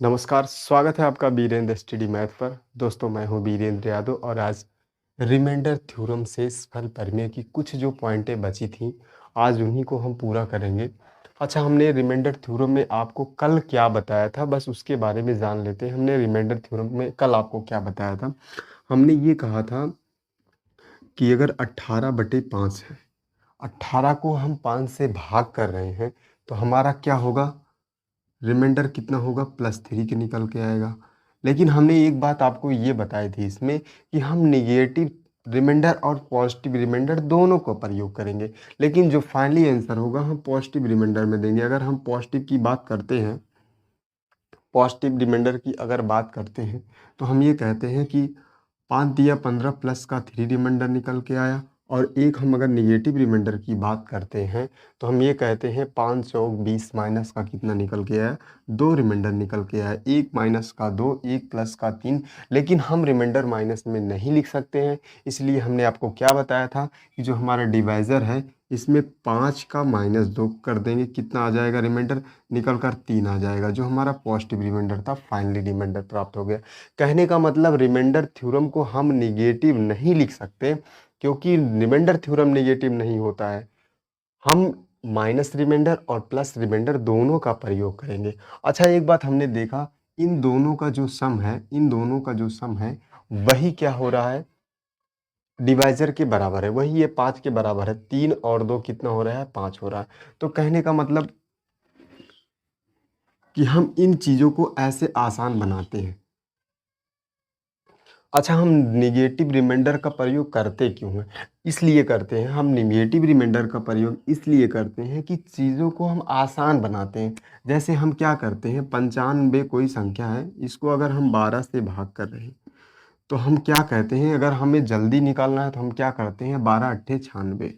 नमस्कार, स्वागत है आपका बीरेंद्र स्टडी मैथ पर। दोस्तों, मैं हूं बीरेंद्र यादव और आज रिमाइंडर थ्योरम से फल प्रमेय की कुछ जो पॉइंटें बची थीं, आज उन्हीं को हम पूरा करेंगे। अच्छा, हमने रिमाइंडर थ्योरम में आपको कल क्या बताया था, बस उसके बारे में जान लेते हैं। हमने रिमाइंडर थ्योरम में कल आपको क्या बताया था? हमने ये कहा था कि अगर 18/5 है, 18 को हम 5 से भाग कर रहे हैं, तो हमारा क्या होगा? रिमाइंडर कितना होगा? +3 के निकल के आएगा। लेकिन हमने एक बात आपको ये बताई थी इसमें कि हम नेगेटिव रिमाइंडर और पॉजिटिव रिमाइंडर दोनों का प्रयोग करेंगे, लेकिन जो फाइनली आंसर होगा हम पॉजिटिव रिमाइंडर में देंगे। अगर हम पॉजिटिव की बात करते हैं, पॉजिटिव रिमाइंडर की अगर बात करते हैं, तो हम ये कहते हैं कि 5 दिया 15 प्लस का 3 रिमाइंडर निकल के आया। और एक हम अगर नेगेटिव रिमाइंडर की बात करते हैं, तो हम ये कहते हैं 5 चौक 20 माइनस का कितना निकल के आया? 2 रिमाइंडर निकल के आया। 1 माइनस का 2, 1 प्लस का 3। लेकिन हम रिमाइंडर माइनस में नहीं लिख सकते हैं, इसलिए हमने आपको क्या बताया था कि जो हमारा डिवाइज़र है, इसमें 5 का -2 कर देंगे, कितना आ जाएगा? रिमाइंडर निकल कर 3 आ जाएगा। जो हमारा पॉजिटिव रिमाइंडर था, फाइनली रिमाइंडर प्राप्त हो गया। कहने का मतलब रिमाइंडर थ्योरम को हम नेगेटिव नहीं लिख सकते, क्योंकि रिमाइंडर थ्योरम नेगेटिव नहीं होता है। हम माइनस रिमाइंडर और प्लस रिमाइंडर दोनों का प्रयोग करेंगे। अच्छा, एक बात हमने देखा, इन दोनों का जो सम है, इन दोनों का जो सम है, वही क्या हो रहा है? डिवाइज़र के बराबर है। वही ये 5 के बराबर है। 3 और 2 कितना हो रहा है? 5 हो रहा है। तो कहने का मतलब कि हम इन चीज़ों को ऐसे आसान बनाते हैं। अच्छा, हम नेगेटिव रिमाइंडर का प्रयोग करते क्यों हैं? इसलिए करते हैं, हम नेगेटिव रिमाइंडर का प्रयोग इसलिए करते हैं कि चीज़ों को हम आसान बनाते हैं। जैसे हम क्या करते हैं, 95 कोई संख्या है, इसको अगर हम 12 से भाग कर रहे हैं, तो हम क्या कहते हैं, अगर हमें जल्दी निकालना है तो हम क्या करते हैं, 12 अट्ठे 96।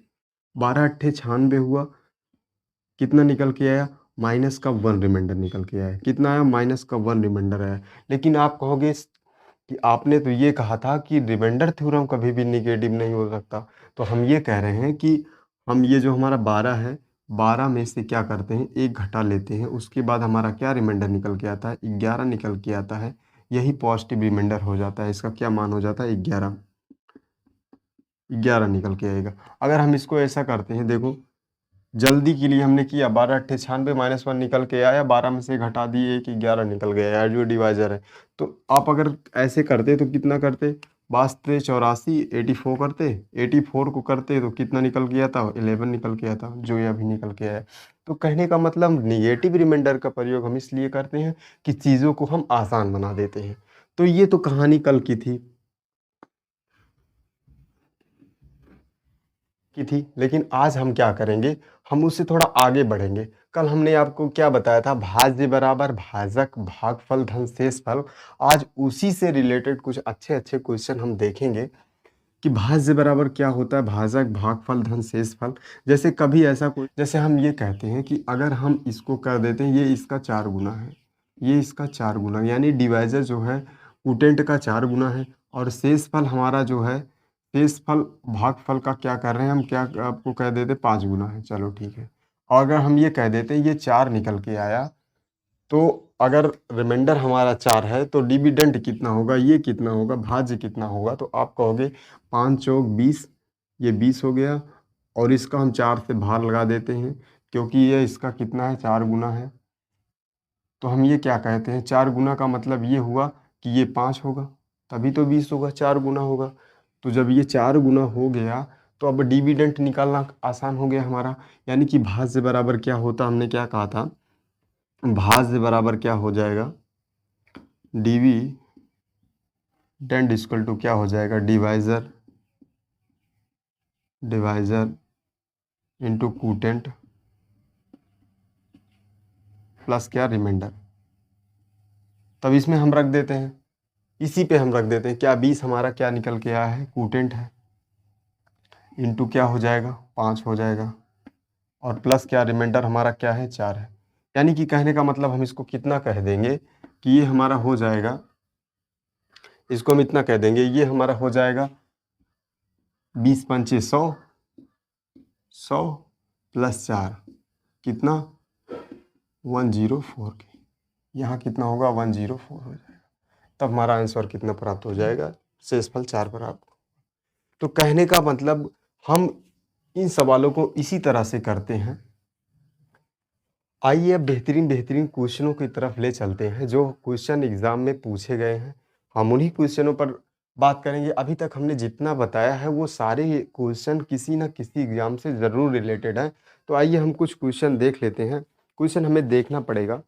12 अट्ठे 96 हुआ, कितना निकल के आया? माइनस का 1 रिमाइंडर निकल के आया। कितना आया? माइनस का 1 रिमाइंडर आया। लेकिन आप कहोगे कि आपने तो ये कहा था कि रिमाइंडर थ्योरम कभी भी नेगेटिव नहीं हो सकता। तो हम ये कह रहे हैं कि हम ये जो हमारा 12 है, 12 में से क्या करते हैं, 1 घटा लेते हैं। उसके बाद हमारा क्या रिमाइंडर निकल के आता है? 11 निकल के आता है। यही पॉजिटिव रिमाइंडर हो जाता है। इसका क्या मान हो जाता है? 11। 11 निकल के आएगा। अगर हम इसको ऐसा करते हैं, देखो, जल्दी के लिए हमने किया, 12 अट्ठे 96 -1 निकल के आया, 12 में से घटा दिए, 1 11 निकल गया यार, जो डिवाइजर है। तो आप अगर ऐसे करते तो कितना करते? 82 84 84 करते, 84 को करते तो कितना निकल के आता? 11 निकल के आता, जो ये अभी निकल के आया। तो कहने का मतलब निगेटिव रिमाइंडर का प्रयोग हम इसलिए करते हैं कि चीज़ों को हम आसान बना देते हैं। तो ये तो कहानी कल की थी, लेकिन आज हम क्या करेंगे, हम उससे थोड़ा आगे बढ़ेंगे। कल हमने आपको क्या बताया था? भाज्य बराबर भाजक भागफल धन शेषफल। आज उसी से रिलेटेड कुछ अच्छे-अच्छे क्वेश्चन हम देखेंगे कि भाज्य बराबर क्या होता है, भाजक भागफल धन शेषफल। जैसे कभी ऐसा कोई, जैसे हम ये कहते हैं कि अगर हम इसको कर देते हैं, ये इसका 4 गुना है, ये इसका 4 गुना, यानी डिवाइज़र जो है कुटेंट का 4 गुना है, और शेषफल हमारा जो है, शेषफल भागफल का क्या कर रहे हैं हम, क्या आपको कह देते 5 गुना है। चलो ठीक है। और अगर हम ये कह देते हैं ये 4 निकल के आया, तो अगर रिमाइंडर हमारा 4 है, तो डिविडेंड कितना होगा, ये कितना होगा, भाज्य कितना होगा? तो आप कहोगे 5 चौक 20, ये 20 हो गया, और इसका हम 4 से भार लगा देते हैं, क्योंकि ये इसका कितना है, 4 गुना है। तो हम ये क्या कहते हैं, 4 गुना का मतलब ये हुआ कि ये 5 होगा, तभी तो 20 होगा, 4 गुना होगा। तो जब ये 4 गुना हो गया, तो अब डिविडेंड निकालना आसान हो गया हमारा। यानी कि भाज्य बराबर क्या होता, हमने क्या कहा था, भाज्य बराबर क्या हो जाएगा, डिविडेंड इक्वल टू क्या हो जाएगा, डिवाइज़र इंटू कूटेंट प्लस क्या, रिमाइंडर। तब इसमें हम रख देते हैं, इसी पे हम रख देते हैं, क्या 20 हमारा क्या निकल के आया है, कूटेंट है, इंटू क्या हो जाएगा, 5 हो जाएगा, और प्लस क्या, रिमाइंडर हमारा क्या है, 4 है। यानी कि कहने का मतलब हम इसको कितना कह देंगे कि ये हमारा हो जाएगा, इसको हम इतना कह देंगे, ये हमारा हो जाएगा 20 पंचे 100, 100 प्लस 4 कितना, 104 के। यहाँ कितना होगा 104 हो जाएगा। तब हमारा आंसर कितना प्राप्त हो जाएगा, शेषफल 4 प्राप्त। तो कहने का मतलब हम इन सवालों को इसी तरह से करते हैं। आइए अब बेहतरीन बेहतरीन क्वेश्चनों की तरफ ले चलते हैं, जो क्वेश्चन एग्जाम में पूछे गए हैं। हम उन्हीं क्वेश्चनों पर बात करेंगे। अभी तक हमने जितना बताया है वो सारे क्वेश्चन किसी न किसी एग्जाम से ज़रूर रिलेटेड हैं। तो आइए हम कुछ क्वेश्चन देख लेते हैं। क्वेश्चन हमें देखना पड़ेगा।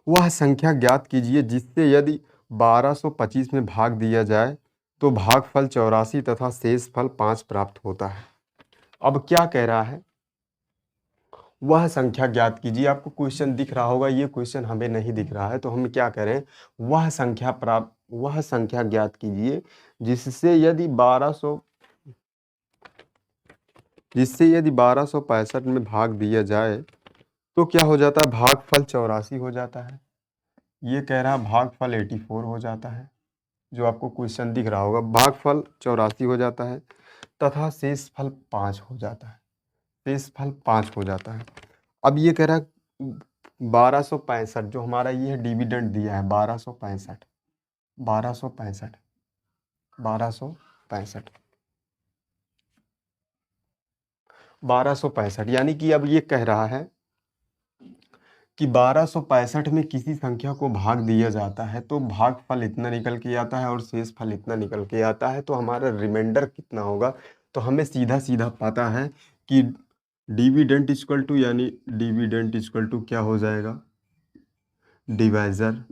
वह संख्या ज्ञात कीजिए जिससे यदि 1225 में भाग दिया जाए तो भागफल 84 तथा शेषफल 5 प्राप्त होता है। अब क्या कह रहा है, वह संख्या ज्ञात कीजिए। आपको क्वेश्चन दिख रहा होगा, ये क्वेश्चन हमें नहीं दिख रहा है, तो हम क्या करें, वह संख्या ज्ञात कीजिए जिससे यदि 1265 में भाग दिया जाए तो क्या हो जाता है, भागफल 84 हो जाता है। ये कह रहा है भागफल 84 हो जाता है, जो आपको क्वेश्चन दिख रहा होगा, भागफल 84 हो जाता है तथा शेषफल 5 हो जाता है। शेषफल 5 हो जाता है। अब ये कह रहा है 1265, जो हमारा ये डिविडेंड दिया है 1265, 1265, 1265, 1265, यानी कि अब ये कह रहा है कि 1265 में किसी संख्या को भाग दिया जाता है तो भागफल इतना निकल के आता है और शेषफल इतना निकल के आता है। तो हमारा रिमाइंडर कितना होगा, तो हमें सीधा सीधा पता है कि डिविडेंड इक्वल टू, यानी डिविडेंड इक्वल टू क्या हो जाएगा, डिवाइजर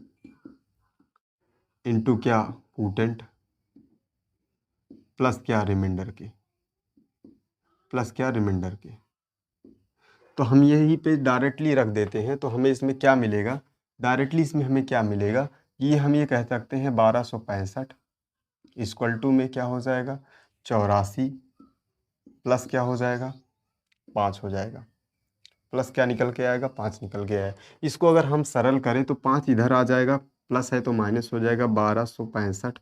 इनटू क्या, कूटेंट, प्लस क्या, रिमाइंडर के, प्लस क्या, रिमाइंडर के। तो हम यहीं पे डायरेक्टली रख देते हैं, तो हमें इसमें क्या मिलेगा, डायरेक्टली इसमें हमें क्या मिलेगा, ये हम ये कह सकते हैं 1265 इक्वल टू में क्या हो जाएगा, 84 प्लस क्या हो जाएगा, 5 हो जाएगा। प्लस क्या निकल के आएगा, 5 निकल के आया। इसको अगर हम सरल करें तो 5 इधर आ जाएगा, प्लस है तो माइनस हो जाएगा, 1265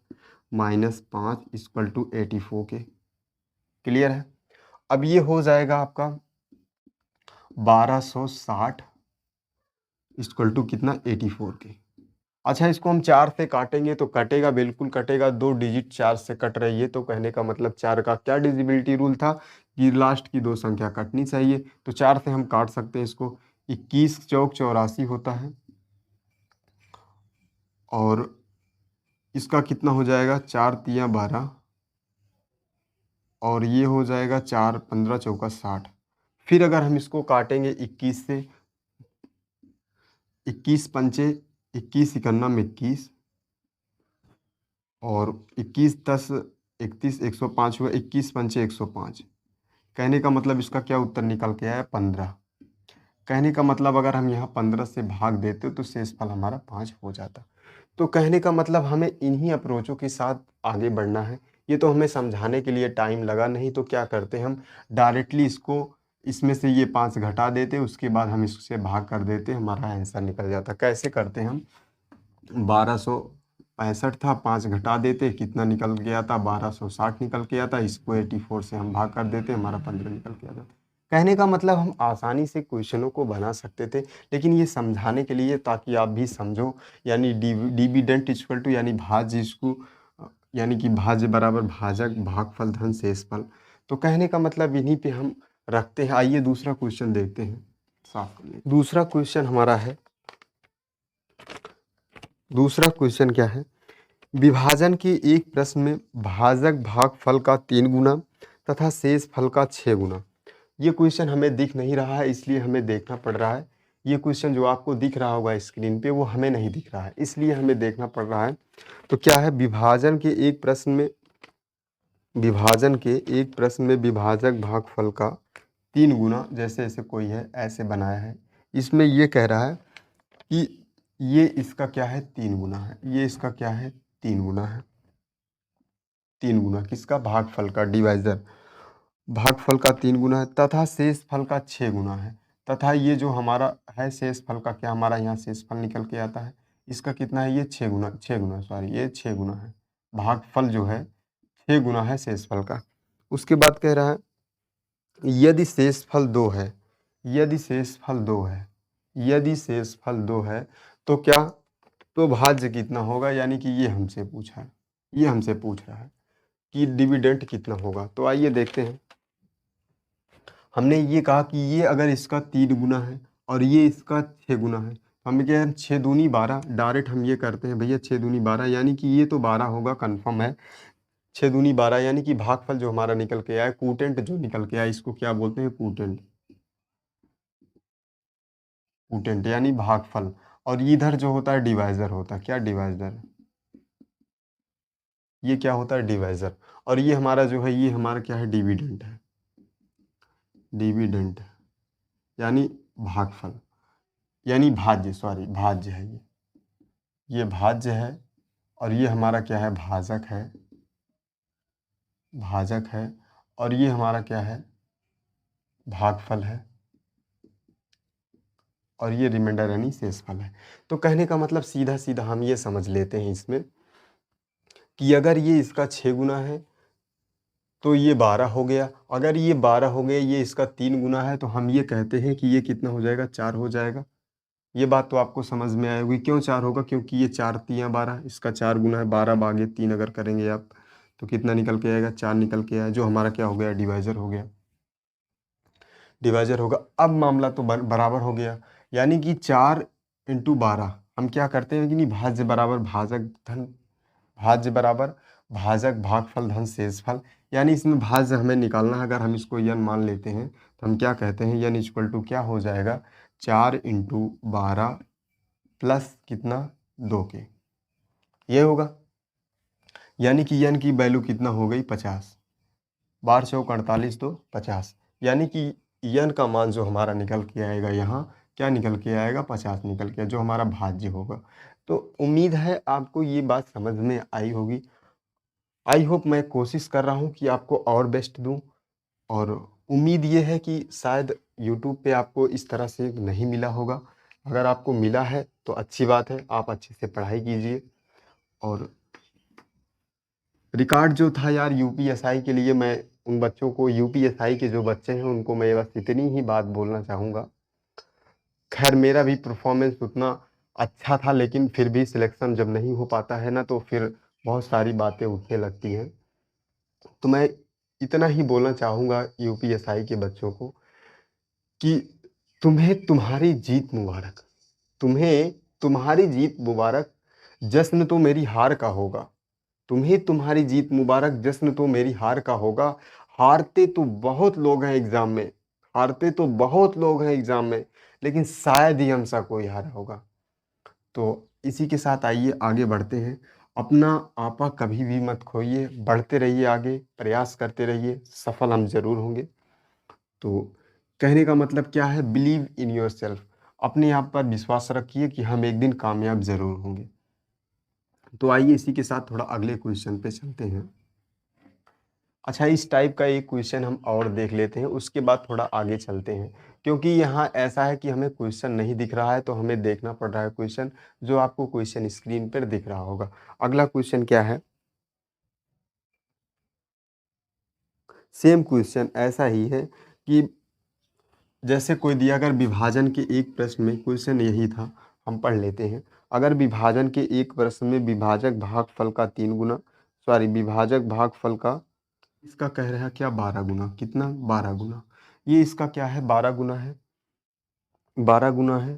माइनस 5 इक्वल टू 84 के। क्लियर है। अब ये हो जाएगा आपका 1260 इक्वल टू कितना, 84 के। अच्छा, इसको हम 4 से काटेंगे तो कटेगा, बिल्कुल कटेगा, 2 डिजिट 4 से कट रही है। तो कहने का मतलब 4 का क्या डिजिबिलिटी रूल था कि लास्ट की 2 संख्या कटनी चाहिए। तो 4 से हम काट सकते हैं इसको। 21 चौक 84 होता है और इसका कितना हो जाएगा, 4 तिया 12 और ये हो जाएगा 4 15 चौका 60। फिर अगर हम इसको काटेंगे 21 से, 21 पंचे 21 इकन्ना में 21 और 21 10 31 105 हुआ, 21 पंचे 105। कहने का मतलब इसका क्या उत्तर निकल के आया, 15। कहने का मतलब अगर हम यहाँ 15 से भाग देते तो शेषफल हमारा 5 हो जाता। तो कहने का मतलब हमें इन्हीं अप्रोचों के साथ आगे बढ़ना है। ये तो हमें समझाने के लिए टाइम लगा, नहीं तो क्या करते हम डायरेक्टली इसको, इसमें से ये 5 घटा देते, उसके बाद हम इससे भाग कर देते, हमारा आंसर निकल जाता। कैसे करते हम, 1265 था, 5 घटा देते, कितना निकल गया था, 1260 निकल के आता। इसको 84 से हम भाग कर देते, हमारा 15 निकल के आता। कहने का मतलब हम आसानी से क्वेश्चनों को बना सकते थे, लेकिन ये समझाने के लिए ताकि आप भी समझो, यानी डिविडेंड इक्वल टू यानी भाज्य, इसको यानी कि भाज्य बराबर भाजक भागफल धन शेषफल। तो कहने का मतलब इन्हीं पे हम रखते हैं। आइए दूसरा क्वेश्चन देखते हैं, साफ कर लें। दूसरा क्वेश्चन हमारा है, दूसरा क्वेश्चन क्या है, विभाजन के एक प्रश्न में भाजक भागफल का 3 गुना तथा शेष फल का 6 गुना। ये क्वेश्चन हमें दिख नहीं रहा है, इसलिए हमें देखना पड़ रहा है। ये क्वेश्चन जो आपको दिख रहा होगा स्क्रीन पे वो हमें नहीं दिख रहा है, इसलिए हमें देखना पड़ रहा है। तो क्या है, विभाजन के एक प्रश्न में, विभाजन के एक प्रश्न में विभाजक भागफल का 3 गुना, जैसे ऐसे कोई है ऐसे बनाया है, इसमें ये कह रहा है कि ये इसका क्या है, 3 गुना है, ये इसका क्या है, 3 गुना है। 3 गुना किसका, भागफल का, डिवाइजर भागफल का 3 गुना है तथा शेष फल का 6 गुना है। तथा ये जो हमारा है शेष फल का, क्या हमारा यहाँ शेष फल निकल के आता है, इसका कितना है, ये 6 गुना, 6 गुना सॉरी, ये 6 गुना है। भागफल जो है 6 गुना है शेष फल का। उसके बाद कह रहा है यदि शेष फल 2 है, यदि शेषफल 2 है, यदि शेषफल 2 है तो क्या, तो भाज्य कितना होगा, यानी कि ये हमसे पूछा है, ये हमसे पूछ रहा है कि डिविडेंड कितना होगा। तो आइए देखते हैं। हमने ये कहा कि ये अगर इसका 3 गुना है और ये इसका 6 गुना है, तो हमें क्या है, 6 दूनी 12, डायरेक्ट हम ये करते हैं भैया, 6 दूनी 12 यानी कि ये तो 12 होगा, कन्फर्म है। 6 दूनी 12 यानी कि भागफल जो हमारा निकल के आया, कूटेंट जो निकल के आया, इसको क्या बोलते हैं, कूटेंट, कूटेंट यानी भागफल। और इधर जो होता है डिवाइजर होता है, क्या डिवाइजर, ये क्या होता है, डिवाइजर। और ये हमारा जो है, ये हमारा क्या है, डिविडेंड है, डिविडेंड यानी भागफल, यानी भाज्य, सॉरी भाज्य है ये भाज्य है। और ये हमारा क्या है, भाजक है, भाजक है। और ये हमारा क्या है, भागफल है। और ये रिमाइंडर यानी शेषफल है। तो कहने का मतलब सीधा सीधा हम ये समझ लेते हैं इसमें कि अगर ये इसका 6 गुना है तो ये 12 हो गया, अगर ये 12 हो गया, ये इसका 3 गुना है, तो हम ये कहते हैं कि ये कितना हो जाएगा, 4 हो जाएगा। ये बात तो आपको समझ में आई होगी, क्यों 4 होगा, क्योंकि ये 4 तियाँ 12, इसका 4 गुना है, 12 भागे 3 अगर करेंगे आप तो कितना निकल के आएगा, 4 निकल के आया, जो हमारा क्या हो गया, डिवाइजर हो गया, डिवाइजर होगा। अब मामला तो बराबर हो गया, यानी कि 4 इंटू 12, हम क्या करते हैं कि नहीं, भाज्य बराबर भाजक धन, भाज्य बराबर भाजक भागफल धन शेषफल। यानी इसमें भाज्य हमें निकालना है, अगर हम इसको यन मान लेते हैं तो हम क्या कहते हैं, यन इक्वल टू क्या हो जाएगा, 4 इंटू 12 प्लस कितना, 2 के, ये होगा। यानी कि यन की वैल्यू कितना हो गई, 50, 12 चौक 48 तो 50, यानी कि यन का मान जो हमारा निकल के आएगा यहाँ, क्या निकल के आएगा, 50 निकल के, जो हमारा भाज्य होगा। तो उम्मीद है आपको ये बात समझ में आई होगी। आई होप, मैं कोशिश कर रहा हूँ कि आपको और बेस्ट दूँ। और उम्मीद ये है कि शायद यूट्यूब पे आपको इस तरह से नहीं मिला होगा। अगर आपको मिला है तो अच्छी बात है, आप अच्छे से पढ़ाई कीजिए। और रिकॉर्ड जो था यार यूपीएसआई के लिए, मैं उन बच्चों को, यूपीएसआई के जो बच्चे हैं उनको मैं बस इतनी ही बात बोलना चाहूँगा। खैर मेरा भी परफॉर्मेंस उतना अच्छा था, लेकिन फिर भी सिलेक्शन जब नहीं हो पाता है ना, तो फिर बहुत सारी बातें उठने लगती हैं। तो मैं इतना ही बोलना चाहूँगा यूपीएसआई के बच्चों को कि तुम्हें तुम्हारी जीत मुबारक, तुम्हें तुम्हारी जीत मुबारक, जश्न तो मेरी हार का होगा। तुम्हें तुम्हारी जीत मुबारक, जश्न तो मेरी हार का होगा। हारते तो बहुत लोग हैं एग्जाम में, हारते तो बहुत लोग हैं एग्जाम में, लेकिन शायद ही हमसा कोई हारा होगा। तो इसी के साथ आइए आगे बढ़ते हैं। अपना आपा कभी भी मत खोइए, बढ़ते रहिए आगे, प्रयास करते रहिए, सफल हम जरूर होंगे। तो कहने का मतलब क्या है, बिलीव इन योर सेल्फ, अपने आप पर विश्वास रखिए कि हम एक दिन कामयाब जरूर होंगे। तो आइए इसी के साथ थोड़ा अगले क्वेश्चन पे चलते हैं। अच्छा, इस टाइप का एक क्वेश्चन हम और देख लेते हैं, उसके बाद थोड़ा आगे चलते हैं। क्योंकि यहाँ ऐसा है कि हमें क्वेश्चन नहीं दिख रहा है, तो हमें देखना पड़ रहा है क्वेश्चन, जो आपको क्वेश्चन स्क्रीन पर दिख रहा होगा। अगला क्वेश्चन क्या है, सेम क्वेश्चन ऐसा ही है कि जैसे कोई दिया, अगर विभाजन के एक प्रश्न में क्वेश्चन यही था, हम पढ़ लेते हैं। अगर विभाजन के एक प्रश्न में विभाजक भागफल का 3 गुना, सॉरी विभाजक भागफल का, इसका कह रहा है क्या, 12 गुना, कितना, 12 गुना, ये इसका क्या है, 12 गुना है, 12 गुना है।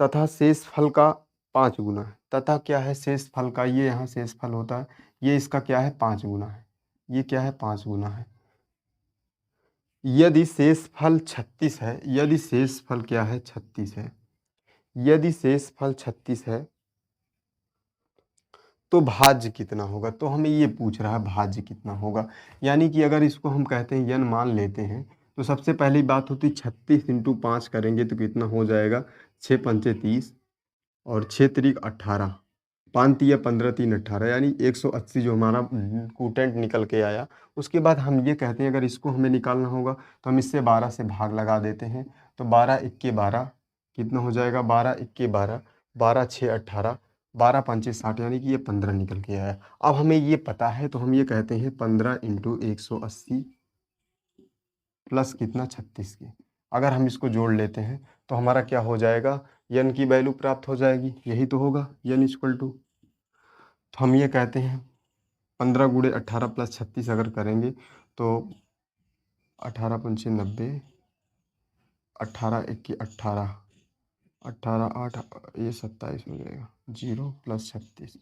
तथा शेष फल का 5 गुना है, तथा क्या है, शेष फल का, ये यहाँ शेष फल होता है, ये इसका क्या है, 5 गुना है, ये क्या है, 5 गुना है। यदि शेष फल 36 है, यदि शेष फल क्या है, 36 है, यदि शेष फल 36 है तो भाज्य कितना होगा। तो हमें ये पूछ रहा है भाज्य कितना होगा। यानी कि अगर इसको हम कहते हैं यन मान लेते हैं, तो सबसे पहली बात होती 36 इंटू 5 करेंगे तो कितना हो जाएगा, 6 पंचे 30 और 6 त्रिक 18, 5 तिया 15 3 18, यानी 180 जो हमारा कूटेंट निकल के आया। उसके बाद हम ये कहते हैं अगर इसको हमें निकालना होगा तो हम इससे 12 से भाग लगा देते हैं। तो 12 इक्के 12 कितना हो जाएगा, 12 इक्के 12, 12 6 18, 12 पंचे 60, यानी कि ये 15 निकल के आया। अब हमें ये पता है तो हम ये कहते हैं 15 इंटू 180 प्लस कितना, 36 के। अगर हम इसको जोड़ लेते हैं तो हमारा क्या हो जाएगा, n की वैल्यू प्राप्त हो जाएगी, यही तो होगा n इक्वल टू। तो हम ये कहते हैं 15 गुणे 18 प्लस 36 अगर करेंगे तो 18 पंचे 90, 18 इक्की 18, 18 8 ये 27 हो जाएगा, 0 प्लस 36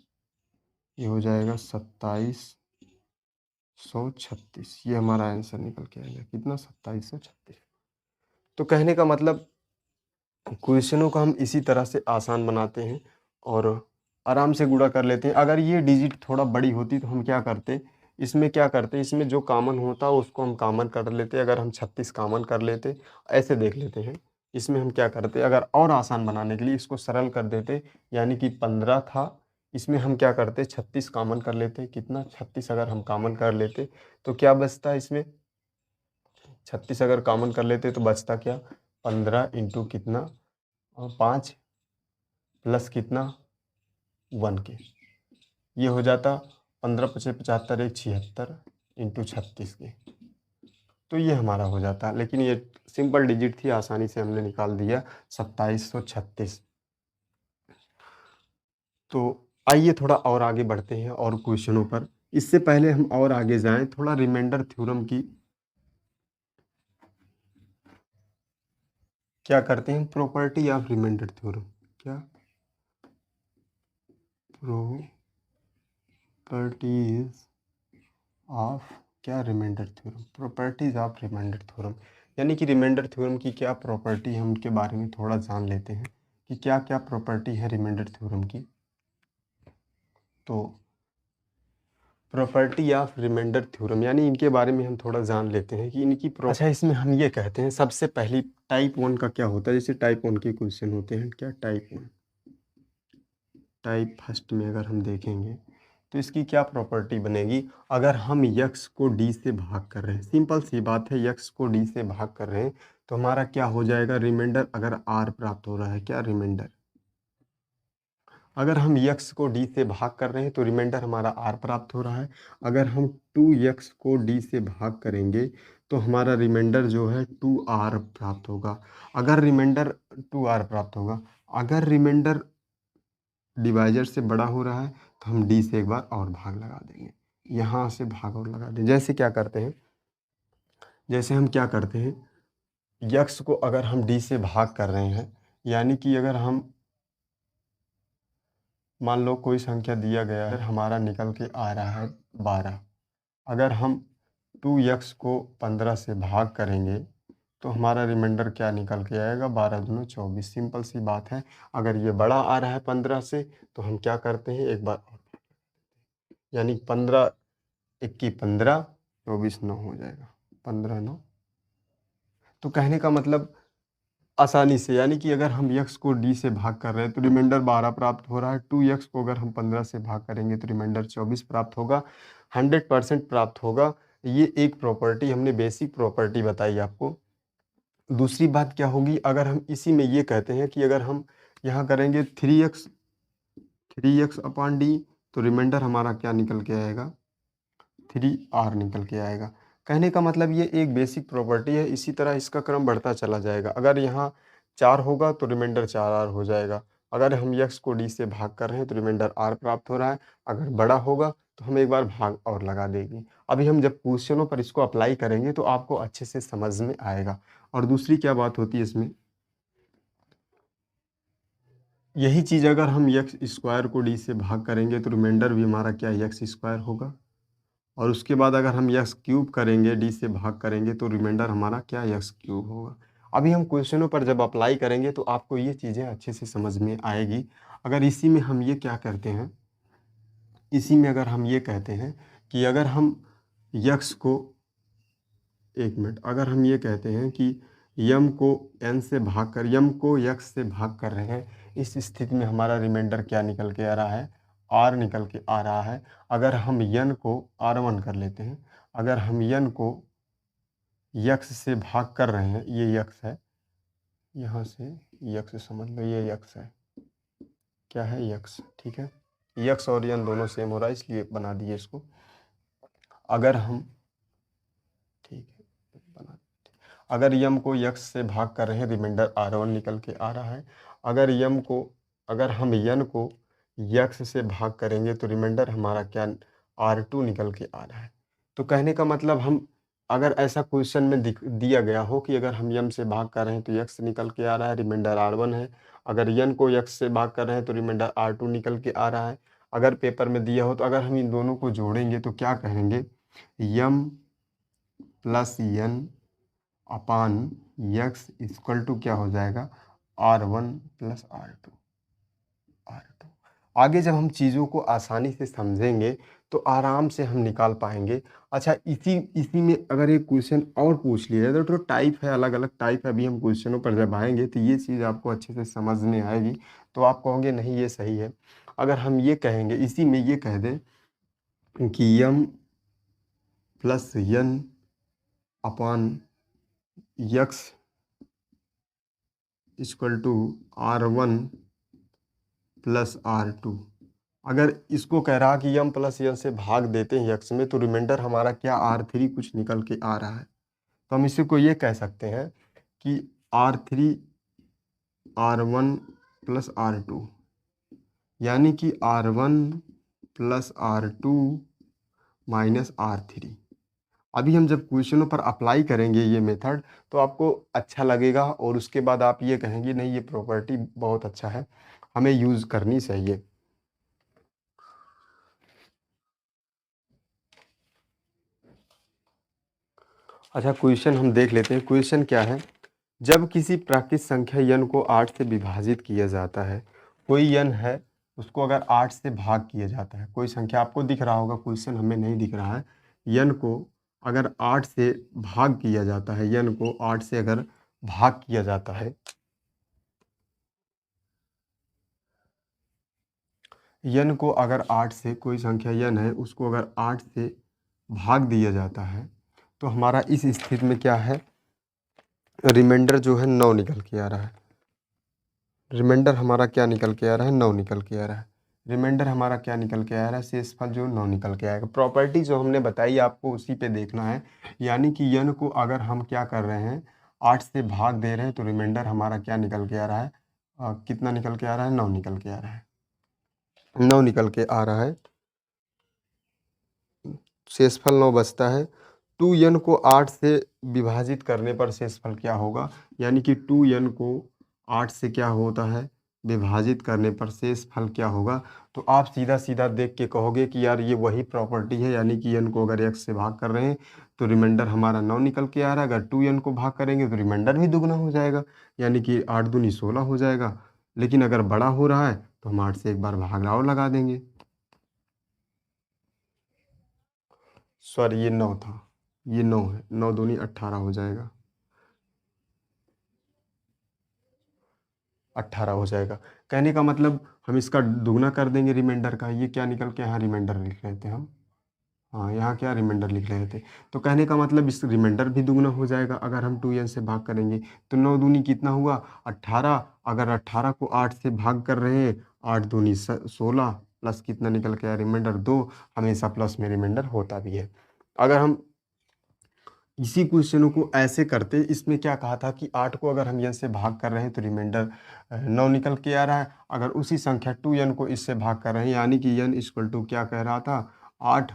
ये हो जाएगा 2736। ये हमारा आंसर निकल के आएगा कितना, 2736। तो कहने का मतलब क्वेश्चनों को हम इसी तरह से आसान बनाते हैं और आराम से गुणा कर लेते हैं। अगर ये डिजिट थोड़ा बड़ी होती तो हम क्या करते, इसमें जो कॉमन होता है उसको हम कॉमन कर लेते। अगर हम 36 कॉमन कर लेते, ऐसे देख लेते हैं, इसमें हम क्या करते, अगर और आसान बनाने के लिए इसको सरल कर देते, यानी कि 15 था, इसमें हम क्या करते 36 कॉमन कर लेते। कितना, 36 अगर हम कॉमन कर लेते तो क्या बचता है इसमें, 36 अगर कॉमन कर लेते तो बचता क्या, 15 इंटू कितना, 5 प्लस कितना 1 के, ये हो जाता 15 पचे 75 एक 76 इंटू 36 के। तो ये हमारा हो जाता, लेकिन ये सिंपल डिजिट थी, आसानी से हमने निकाल दिया 2736। तो आइए थोड़ा और आगे बढ़ते हैं और क्वेश्चनों पर। इससे पहले हम और आगे जाएं, थोड़ा रिमाइंडर थ्योरम की क्या करते हैं, प्रॉपर्टी ऑफ रिमाइंडर थ्योरम। क्या प्रॉपर्टीज ऑफ क्या, remainder theorem, properties of remainder theorem, यानी कि रिमाइंडर थ्योरम की क्या प्रॉपर्टी है उनके बारे में थोड़ा जान लेते हैं कि क्या क्या प्रॉपर्टी है रिमाइंडर थ्योरम की। तो प्रॉपर्टी ऑफ रिमाइंडर थ्योरम यानी इनके बारे में हम थोड़ा जान लेते हैं कि इनकी अच्छा, इसमें हम ये कहते हैं सबसे पहली टाइप 1 का क्या होता है। जैसे टाइप 1 के क्वेश्चन होते हैं, क्या टाइप 1, टाइप फर्स्ट में अगर हम देखेंगे तो इसकी क्या प्रॉपर्टी बनेगी। अगर हम यक्स को डी से भाग कर रहे हैं, सिंपल सी बात है, यक्स को डी से भाग कर रहे हैं तो हमारा क्या हो जाएगा, रिमाइंडर अगर आर प्राप्त हो रहा है, क्या रिमाइंडर, अगर हम यक्स को डी से भाग कर रहे हैं तो रिमाइंडर हमारा आर प्राप्त हो रहा है। अगर हम 2x को डी से भाग करेंगे तो हमारा रिमाइंडर जो है 2r प्राप्त होगा। अगर रिमाइंडर 2r प्राप्त होगा, अगर रिमाइंडर डिवाइजर से बड़ा हो रहा है तो हम डी से एक बार और भाग लगा देंगे, यहाँ से भाग और लगा दें। जैसे क्या करते हैं, जैसे हम क्या करते हैं, यक्स को अगर हम डी से भाग कर रहे हैं, यानी कि अगर हम मान लो कोई संख्या दिया गया है, हमारा निकल के आ रहा है 12, अगर हम 2x को 15 से भाग करेंगे तो हमारा रिमाइंडर क्या निकल के आएगा, 12 दूनी 24। सिंपल सी बात है, अगर ये बड़ा आ रहा है 15 से तो हम क्या करते हैं, एक बार और, यानी 15 इक्की 15, 24 9 हो जाएगा, 15 9। तो कहने का मतलब आसानी से, यानी कि अगर हम यक्स को डी से भाग कर रहे हैं तो रिमाइंडर 12 प्राप्त हो रहा है, 2x को अगर हम 15 से भाग करेंगे तो रिमाइंडर 24 प्राप्त होगा, 100% प्राप्त होगा। ये एक प्रॉपर्टी हमने बेसिक प्रॉपर्टी बताई आपको। दूसरी बात क्या होगी, अगर हम इसी में ये कहते हैं कि अगर हम यहाँ करेंगे 3x अपॉन डी तो रिमाइंडर हमारा क्या निकल के आएगा, 3r निकल के आएगा। कहने का मतलब ये एक बेसिक प्रॉपर्टी है, इसी तरह इसका क्रम बढ़ता चला जाएगा। अगर यहाँ 4 होगा तो रिमाइंडर 4r हो जाएगा। अगर हम यक्स को डी से भाग कर रहे हैं तो रिमाइंडर r प्राप्त हो रहा है, अगर बड़ा होगा तो हम एक बार भाग और लगा देंगे। अभी हम जब क्वेश्चनों पर इसको अप्लाई करेंगे तो आपको अच्छे से समझ में आएगा। और दूसरी क्या बात होती है इसमें, यही चीज़ अगर हम यक्स स्क्वायर को डी से भाग करेंगे तो रिमाइंडर भी हमारा क्या यक्स स्क्वायर होगा। और उसके बाद अगर हम यक्स क्यूब करेंगे, डी से भाग करेंगे तो रिमाइंडर हमारा क्या यक्स क्यूब होगा। अभी हम क्वेश्चनों पर जब अप्लाई करेंगे तो आपको ये चीज़ें अच्छे से समझ में आएगी। अगर इसी में हम ये क्या करते हैं, इसी में अगर हम ये कहते हैं कि अगर हम यक्स को, एक मिनट, अगर हम ये कहते हैं कि यम को एन से भाग कर, यम को यक्स से भाग कर रहे हैं, इस स्थिति में हमारा रिमाइंडर क्या निकल के आ रहा है, आर निकल के आ रहा है। अगर हम यन को R1 कर लेते हैं, अगर हम यन को यक्स से भाग कर रहे हैं, ये यक्स है, यहाँ से यक्स समझ लो, ये यक्स है, क्या है यक्स, ठीक है, यक्स और यन दोनों सेम हो रहा है इसलिए बना दिए इसको। अगर हम, ठीक है, बना, अगर यम को यक्स से भाग कर रहे हैं, रिमाइंडर R1 निकल के आ रहा है। अगर हम यन को यक्स से भाग करेंगे तो रिमाइंडर हमारा क्या R2 निकल के आ रहा है। तो कहने का मतलब हम अगर ऐसा क्वेश्चन में दिया गया हो कि अगर हम यम से भाग कर रहे हैं तो यक्स निकल के आ रहा है, रिमाइंडर R1 है। अगर यन को यक्स से भाग कर रहे हैं तो रिमाइंडर R2 निकल के आ रहा है। अगर पेपर में दिया हो तो अगर हम इन दोनों को जोड़ेंगे तो क्या कहेंगे, M plus N upon X equal to क्या हो जाएगा, R1 प्लस R2। आगे जब हम चीज़ों को आसानी से समझेंगे तो आराम से हम निकाल पाएंगे। अच्छा, इसी इसी में अगर एक क्वेश्चन और पूछ लिया जाए तो टाइप है, अलग अलग टाइप है। अभी हम क्वेश्चनों पर जब आएंगे तो ये चीज़ आपको अच्छे से समझ में आएगी, तो आप कहोगे नहीं ये सही है। अगर हम ये कहेंगे, इसी में ये कह दें कि M plus N upon X equal to R1 plus R2। अगर इसको कह रहा कि यम प्लस यन से भाग देते हैं यक्स में तो रिमाइंडर हमारा क्या R3 कुछ निकल के आ रहा है। तो हम इसी को ये कह सकते हैं कि R3 R1 प्लस R2, यानी कि R1 plus R2 minus R3। अभी हम जब क्वेश्चनों पर अप्लाई करेंगे ये मेथड तो आपको अच्छा लगेगा और उसके बाद आप ये कहेंगे नहीं ये प्रॉपर्टी बहुत अच्छा है, हमें यूज़ करनी चाहिए। अच्छा, क्वेश्चन हम देख लेते हैं। क्वेश्चन क्या है, जब किसी प्राकृत संख्या यन को 8 से विभाजित किया जाता है, कोई यन है उसको अगर 8 से भाग किया जाता है, कोई संख्या आपको दिख रहा होगा, क्वेश्चन हमें नहीं दिख रहा है। यन को अगर 8 से भाग किया जाता है, यन को 8 से अगर भाग किया जाता है, यन को अगर 8 से, कोई संख्या यन है उसको अगर 8 से भाग दिया जाता है तो हमारा इस स्थिति में क्या है, रिमाइंडर जो है 9 निकल के आ रहा है। रिमाइंडर हमारा क्या निकल के आ रहा है, 9 निकल के आ रहा है। रिमाइंडर हमारा क्या निकल के आ रहा है, शेषफल जो 9 निकल के आएगा। प्रॉपर्टी जो हमने बताई आपको उसी पे देखना है, यानी कि यन को अगर हम क्या कर रहे हैं 8 से भाग दे रहे हैं तो रिमाइंडर हमारा क्या निकल के आ रहा है, कितना निकल के आ रहा है, 9 निकल के आ रहा है। 9 निकल के आ रहा है, शेषफल 9 बचता है। 2n को 8 से विभाजित करने पर शेषफल क्या होगा, यानी कि 2n को 8 से क्या होता है, विभाजित करने पर शेषफल क्या होगा। तो आप सीधा सीधा देख के कहोगे कि यार ये वही प्रॉपर्टी है, यानी कि n को अगर x से भाग कर रहे हैं तो रिमाइंडर हमारा 9 निकल के आ रहा है। अगर 2n को भाग करेंगे तो रिमाइंडर भी दुगना हो जाएगा, यानी कि 8 दूनी 16 हो जाएगा। लेकिन अगर बड़ा हो रहा है तो हम 8 से एक बार भाग और लगा देंगे। सॉरी, ये 9 था, ये 9 है, 9 दूनी 18 हो जाएगा, 18 हो जाएगा। कहने का मतलब हम इसका दुगना कर देंगे रिमाइंडर का। ये क्या निकल के यहाँ रिमाइंडर लिख रहे थे हम, हाँ यहाँ क्या रिमाइंडर लिख रहे थे। तो कहने का मतलब इस रिमाइंडर भी दुगना हो जाएगा अगर हम 2n से भाग करेंगे। तो 9 दूनी कितना हुआ, 18। अगर 18 को 8 से भाग कर रहे हैं, 8 दूनी 16 प्लस कितना निकल के आया, रिमाइंडर 2। हमेशा प्लस में रिमाइंडर होता भी है। अगर हम इसी क्वेश्चनों को ऐसे करते, इसमें क्या कहा था कि 8 को अगर हम n से भाग कर रहे हैं तो रिमाइंडर 9 निकल के आ रहा है। अगर उसी संख्या 2n को इससे भाग कर रहे हैं, यानी कि n इक्वल टू क्या कह रहा था, 8।